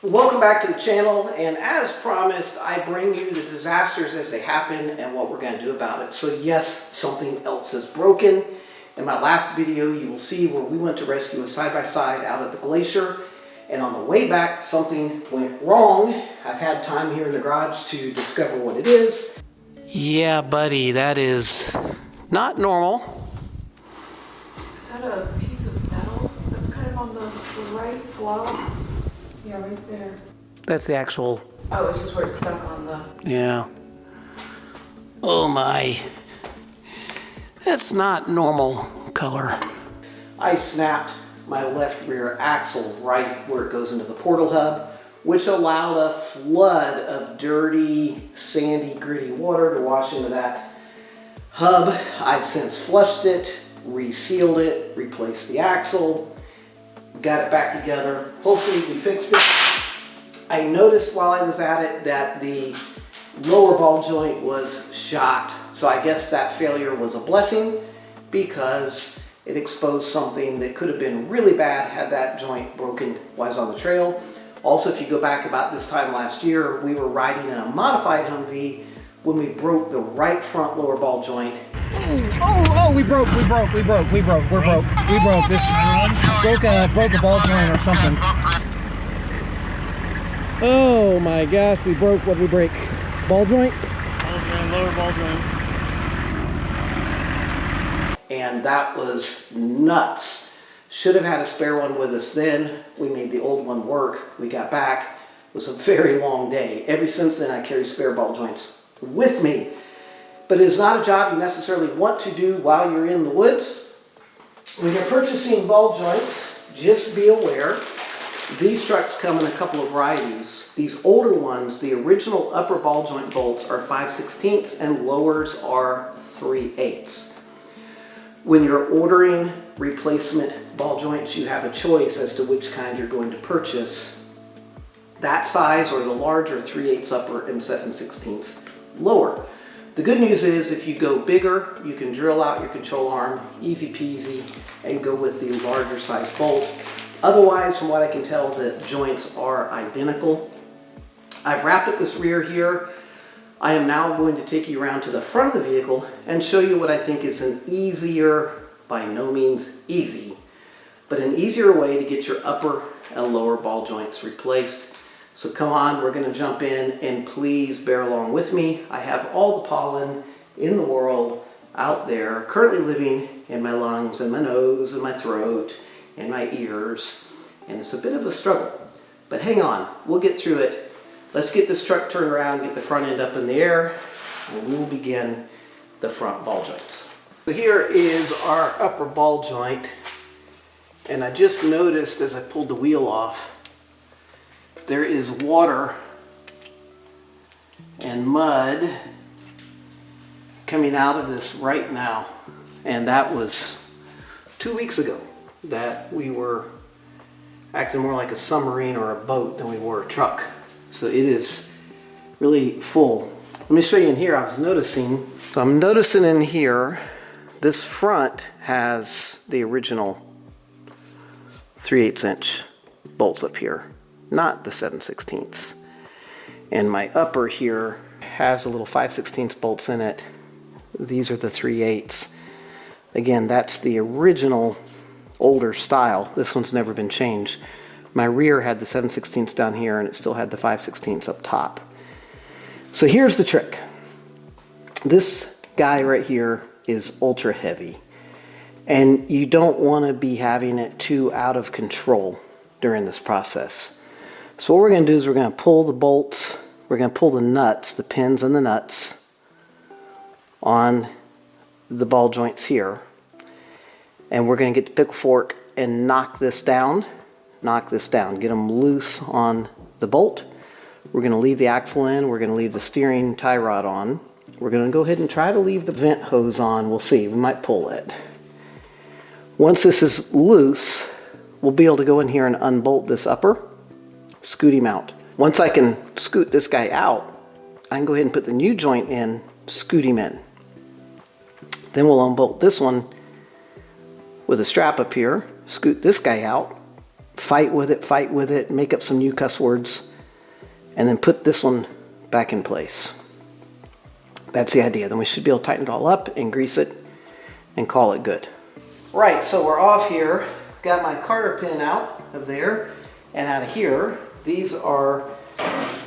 Welcome back to the channel, and as promised, I bring you the disasters as they happen and what we're going to do about it. So yes, something else is broken. In my last video, you will see where we went to rescue a side-by-side out at the glacier, and on the way back, something went wrong. I've had time here in the garage to discover what it is. Yeah, buddy, that is not normal. Is that a piece of metal that's kind of on the right block? Yeah, right there. That's the actual... Oh, it's just where it's stuck on the... Yeah. Oh my. That's not normal color. I snapped my left rear axle right where it goes into the portal hub, which allowed a flood of dirty, sandy, gritty water to wash into that hub. I've since flushed it, resealed it, replaced the axle, got it back together. Hopefully we fixed it. I noticed while I was at it that the lower ball joint was shot. So I guess that failure was a blessing because it exposed something that could have been really bad had that joint broken while I was on the trail. Also, if you go back about this time last year, we were riding in a modified Humvee when we broke the right front lower ball joint. We broke. This broke a ball joint or something. Oh my gosh, what did we break? Ball joint? Ball joint, lower ball joint. And that was nuts. Should have had a spare one with us then. We made the old one work. We got back. It was a very long day. Ever since then, I carry spare ball joints with me. But it is not a job you necessarily want to do while you're in the woods. When you're purchasing ball joints, just be aware, these trucks come in a couple of varieties. These older ones, the original upper ball joint bolts are 5/16 and lowers are 3/8. When you're ordering replacement ball joints, you have a choice as to which kind you're going to purchase. That size or the larger 3/8 upper and 7/16 lower. The good news is if you go bigger, you can drill out your control arm, easy peasy, and go with the larger size bolt. Otherwise, from what I can tell, the joints are identical. I've wrapped up this rear here. I am now going to take you around to the front of the vehicle and show you what I think is an easier, by no means easy, but an easier way to get your upper and lower ball joints replaced. So come on, we're going to jump in, and please bear along with me. I have all the pollen in the world out there currently living in my lungs and my nose and my throat and my ears, and it's a bit of a struggle. But hang on, we'll get through it. Let's get this truck turned around, get the front end up in the air, and we will begin the front ball joints. So here is our upper ball joint, and I just noticed as I pulled the wheel off, there is water and mud coming out of this right now. And that was 2 weeks ago that we were acting more like a submarine or a boat than we were a truck. So it is really full. Let me show you in here. I was noticing, so I'm noticing in here, this front has the original 3/8 inch bolts up here, not the 7/16. And my upper here has a little 5/16 bolts in it. These are the 3/8. Again, that's the original older style. This one's never been changed. My rear had the 7/16 down here and it still had the 5/16 up top. So here's the trick. This guy right here is ultra heavy, and you don't want to be having it too out of control during this process. So what we're going to do is we're going to pull the bolts, we're going to pull the nuts, the pins and the nuts on the ball joints here. And we're going to get the pickle fork and knock this down, get them loose on the bolt. We're going to leave the axle in, we're going to leave the steering tie rod on. We're going to go ahead and try to leave the vent hose on. We'll see, we might pull it. Once this is loose, we'll be able to go in here and unbolt this upper, scoot him out. Once I can scoot this guy out, I can go ahead and put the new joint in, scoot him in. Then we'll unbolt this one with a strap up here, scoot this guy out, fight with it, make up some new cuss words, and then put this one back in place. That's the idea. Then we should be able to tighten it all up and grease it and call it good. Right, so we're off here. Got my Carter pin out of there and out of here. These are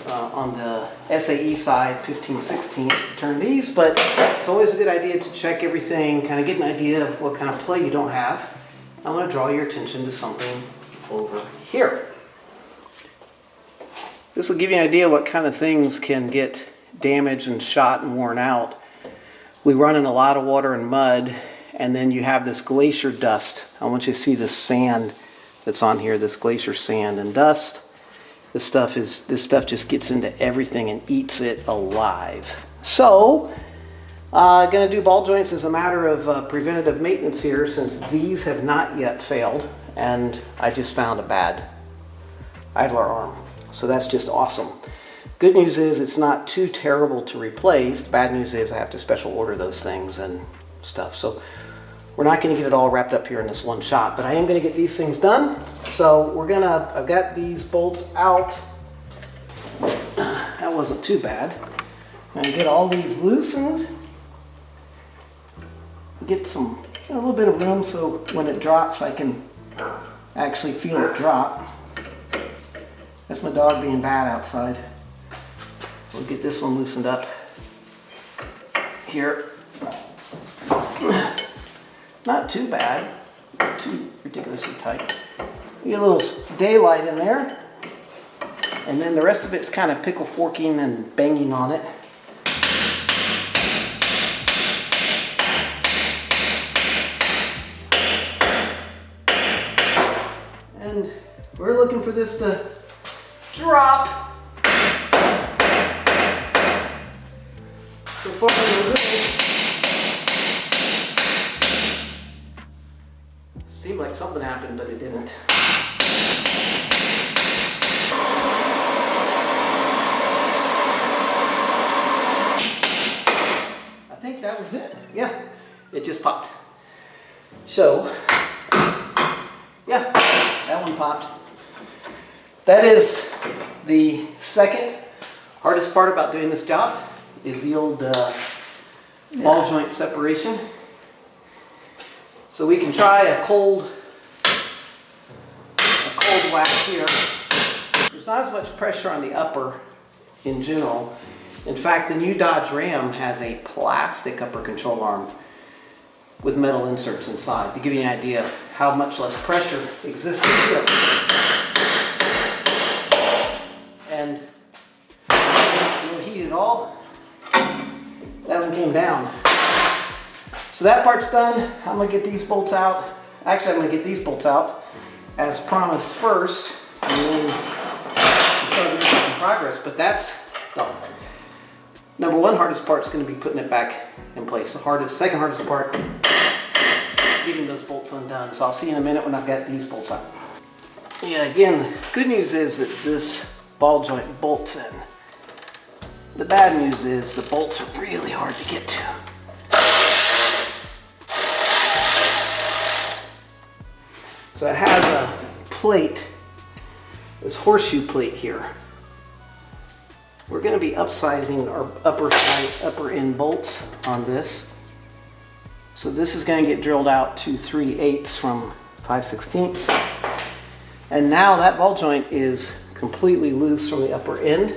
on the SAE side, 15/16 to turn these, but it's always a good idea to check everything, kind of get an idea of what kind of play you don't have. I want to draw your attention to something over here. This will give you an idea what kind of things can get damaged and shot and worn out. We run in a lot of water and mud, and then you have this glacier dust. I want you to see this sand that's on here, this glacier sand and dust. This stuff just gets into everything and eats it alive. So, gonna do ball joints as a matter of preventative maintenance here, since these have not yet failed, and I just found a bad idler arm. So that's just awesome. Good news is it's not too terrible to replace. Bad news is I have to special order those things and stuff. So we're not going to get it all wrapped up here in this one shot, but I am going to get these things done. So I've got these bolts out. That wasn't too bad. I'm going to get all these loosened. Get a little bit of room so when it drops I can actually feel it drop. That's my dog being bad outside. We'll get this one loosened up here. Not too bad, not too ridiculously tight. We get a little daylight in there, and then the rest of it's kind of pickle forking and banging on it. And we're looking for this to drop. So far, we're good. Seemed like something happened, but it didn't. I think that was it. Yeah, it just popped. So, yeah, that one popped. That is the second hardest part about doing this job, is the old ball joint separation. So we can try a cold whack here. There's not as much pressure on the upper in general. In fact, the new Dodge Ram has a plastic upper control arm with metal inserts inside, to give you an idea of how much less pressure exists here. And no heat at all. That one came down. So that part's done. I'm gonna get these bolts out. Actually, I'm gonna get these bolts out as promised first, and then start making some progress. But that's the number one hardest part is gonna be putting it back in place. The second hardest part, getting those bolts undone. So I'll see you in a minute when I've got these bolts out. Yeah, again, the good news is that this ball joint bolts in. The bad news is the bolts are really hard to get to. So it has a plate, this horseshoe plate here. We're going to be upsizing our upper end bolts on this. So this is going to get drilled out to 3/8 from 5/16. And now that ball joint is completely loose from the upper end.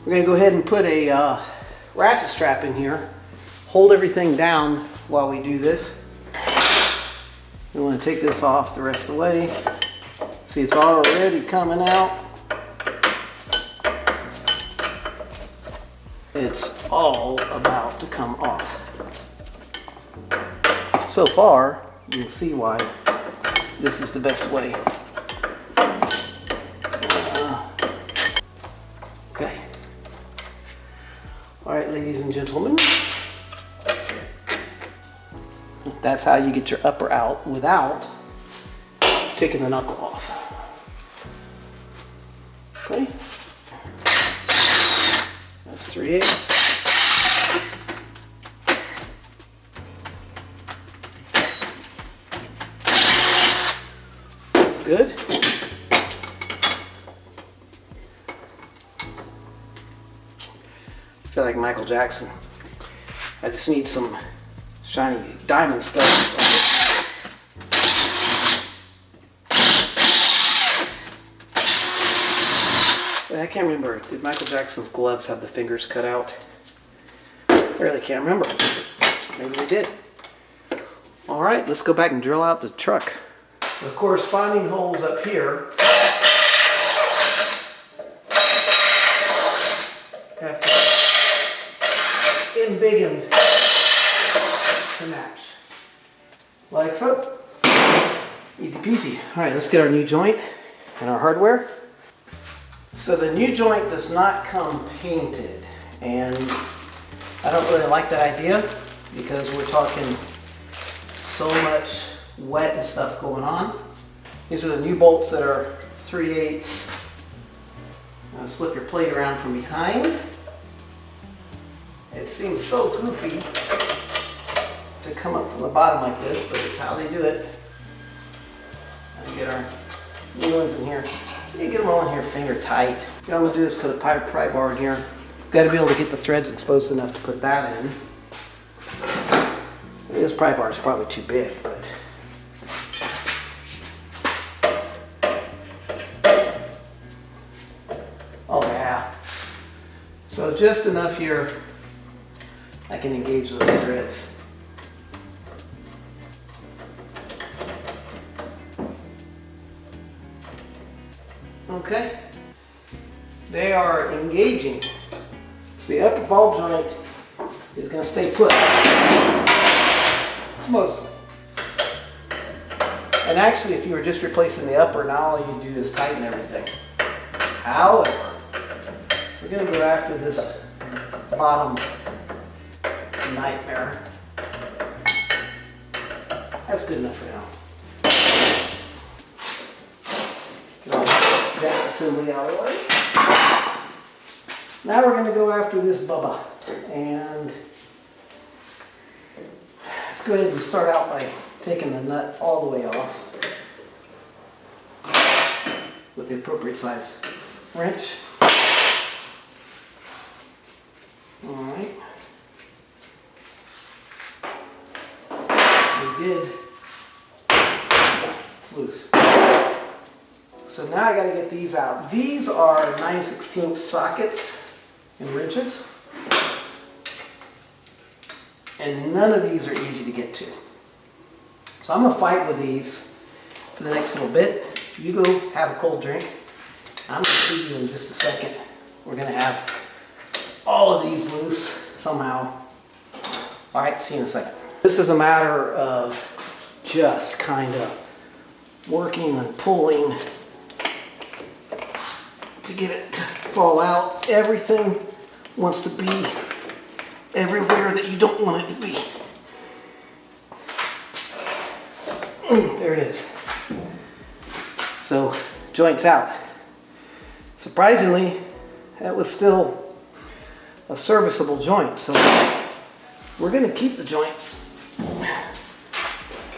We're going to go ahead and put a ratchet strap in here, hold everything down while we do this. We want to take this off the rest of the way. See, it's already coming out. It's all about to come off. So far, you can see why this is the best way. Okay. All right, ladies and gentlemen. That's how you get your upper out without taking the knuckle off. Okay. That's 3/8. That's good. feel like Michael Jackson. I just need some shiny diamond studs. I can't remember. Did Michael Jackson's gloves have the fingers cut out? I really can't remember. Maybe they did. All right, let's go back and drill out the truck. The corresponding holes up here have to be embiggened to match. Like so. Easy peasy. All right, let's get our new joint and our hardware. So the new joint does not come painted, and I don't really like that idea because we're talking so much wet and stuff going on. These are the new bolts that are 3/8. Slip your plate around from behind. It seems so goofy to come up from the bottom like this, but it's how they do it. And get our new ones in here. You get them all in here finger tight. What I'm going to do is put a pry bar in here. Got to be able to get the threads exposed enough to put that in. This pry bar is probably too big, but oh yeah. So just enough here I can engage those threads. Okay. They are engaging. So the upper ball joint is going to stay put. Mostly. And actually, if you were just replacing the upper, now all you do is tighten everything. However, we're going to go after this bottom nightmare. That's good enough for now. Get all that assembly out of the way. Now we're going to go after this bubba. And let's go ahead and start out by taking the nut all the way off with the appropriate size wrench. All right. We did. It's loose. So now I got to get these out. These are 9/16 sockets and wrenches. And none of these are easy to get to. So I'm going to fight with these for the next little bit. You go have a cold drink. I'm going to see you in just a second. We're going to have all of these loose somehow. All right, see you in a second. This is a matter of just kind of working and pulling to get it to fall out. Everything wants to be everywhere that you don't want it to be. There it is. So, joint's out. Surprisingly, that was still a serviceable joint. So, we're going to keep the joint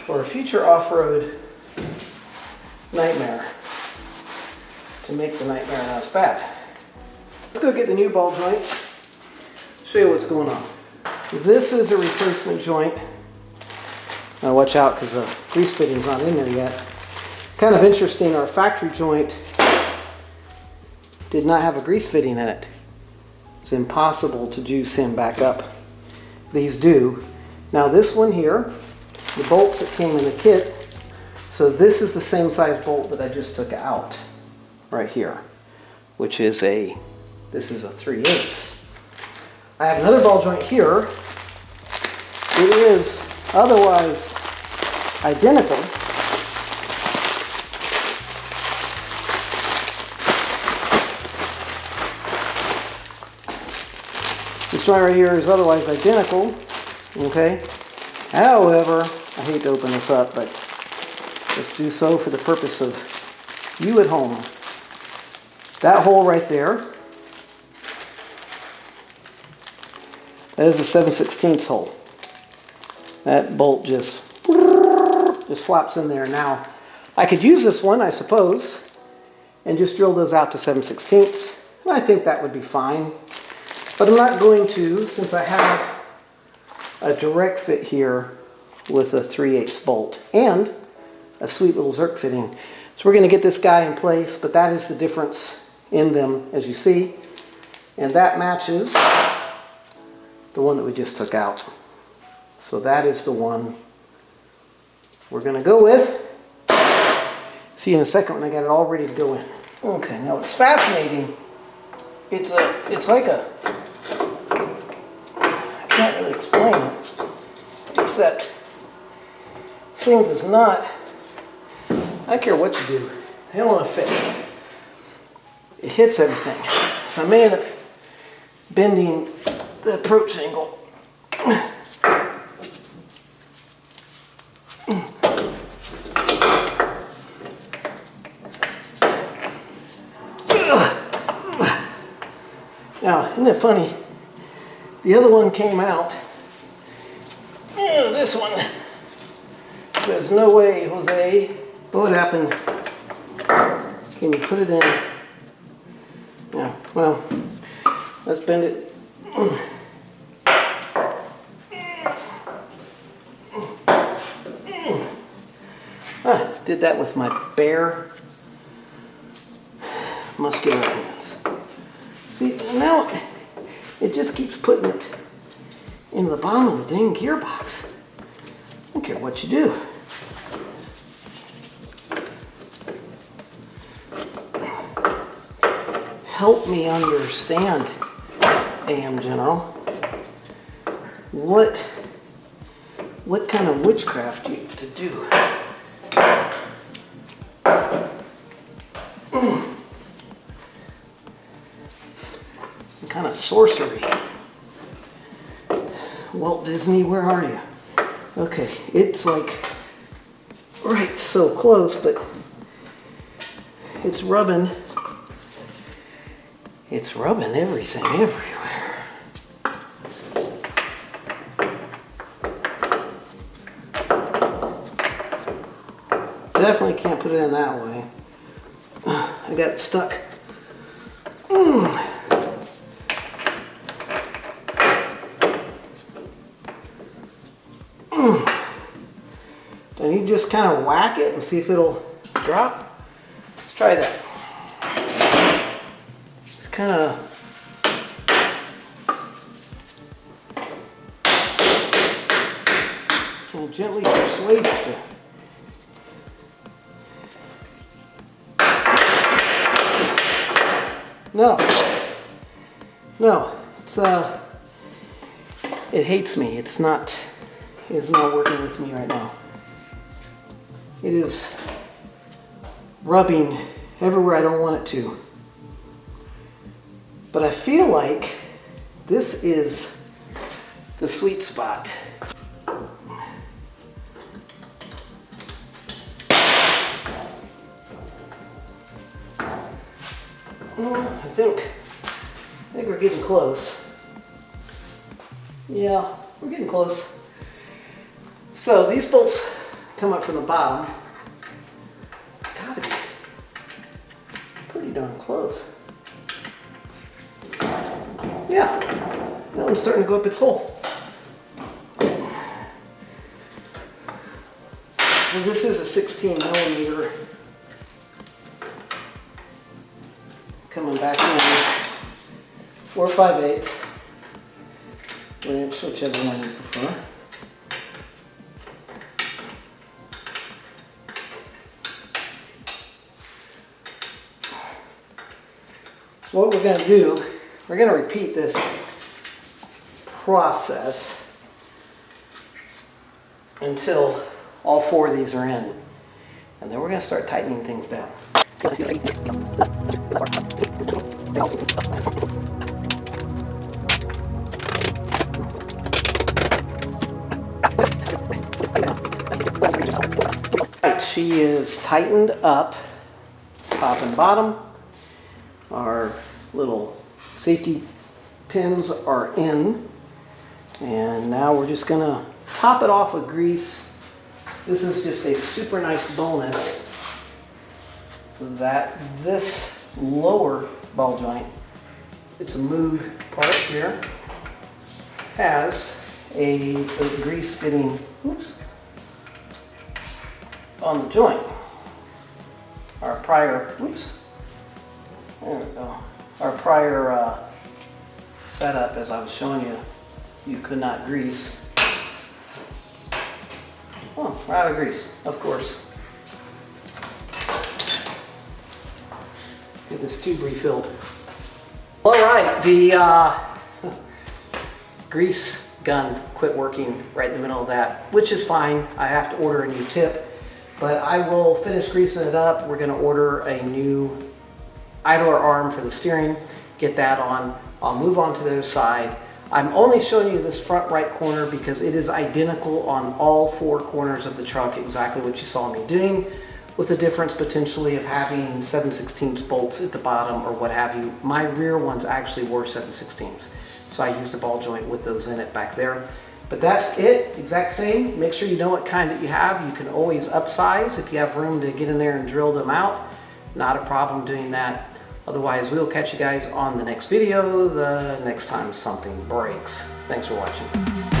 for a future off-road nightmare to make the nightmare not as bad. Let's go get the new ball joint. Show you what's going on. This is a replacement joint. Now watch out because the grease fitting's not in there yet. Kind of interesting, our factory joint did not have a grease fitting in it. It's impossible to juice him back up. These do. Now this one here, the bolts that came in the kit, so this is the same size bolt that I just took out right here, which is this is a 3/8. I have another ball joint here. It is otherwise identical. This joint right here is otherwise identical. Okay. However, I hate to open this up, but let's do so for the purpose of you at home. That hole right there, that is a 7/16 hole. That bolt just flops in there. Now, I could use this one, I suppose, and just drill those out to 7/16. And I think that would be fine. But I'm not going to, since I have a direct fit here with a 3/8 bolt and a sweet little Zerk fitting. So we're going to get this guy in place, but that is the difference in them, as you see. And that matches the one that we just took out. So that is the one we're going to go with. See you in a second when I got it all ready to go in. Okay, now it's fascinating. It's like a, I can't really explain it, except this thing does not, I don't care what you do, they don't want to fit. It hits everything. So I may end up bending the approach angle. Now, isn't it funny? The other one came out. This one says, no way, Jose. What would happen? Can you put it in? Yeah, well, let's bend it. Did that with my bare muscular hands. See, now it just keeps putting it into the bottom of the dang gearbox. I don't care what you do. Help me understand, AM General. What kind of witchcraft do you have to do? What kind of sorcery? Walt Disney, where are you? Okay, it's like right so close, but it's rubbing. It's rubbing everything everywhere. Definitely can't put it in that way. I got it stuck. Don't you just kind of whack it and see if it'll drop? Let's try that. It's kind of can gently persuade it to. No, it's it hates me. It's not working with me right now. It is rubbing everywhere I don't want it to. But I feel like this is the sweet spot. I think we're getting close. Yeah, we're getting close. So these bolts come up from the bottom. Gotta be pretty darn close. Yeah, that one's starting to go up its hole. So this is a 16 millimeter coming back in 4 5/8 inch, whichever one you prefer. So what we're going to do, we're going to repeat this process until all 4 of these are in. And then we're going to start tightening things down. Right, she is tightened up, top and bottom. Our little safety pins are in. And now we're just gonna top it off with grease. This is just a super nice bonus that this lower ball joint it's a mood part here, has a grease fitting, oops, on the joint. Our prior, oops, there we go. Our prior setup, as I was showing you, you could not grease. Oh, we're out of grease, of course. Get this tube refilled. All right, the grease gun quit working right in the middle of that, which is fine. I have to order a new tip, but I will finish greasing it up. We're gonna order a new idler arm for the steering, get that on. I'll move on to the other side. I'm only showing you this front right corner because it is identical on all 4 corners of the truck, exactly what you saw me doing, with the difference potentially of having 7/16 bolts at the bottom or what have you. My rear ones actually were 7/16, so I used a ball joint with those in it back there. But that's it, exact same. Make sure you know what kind that you have. You can always upsize if you have room to get in there and drill them out. Not a problem doing that. Otherwise, we'll catch you guys on the next video the next time something breaks. Thanks for watching.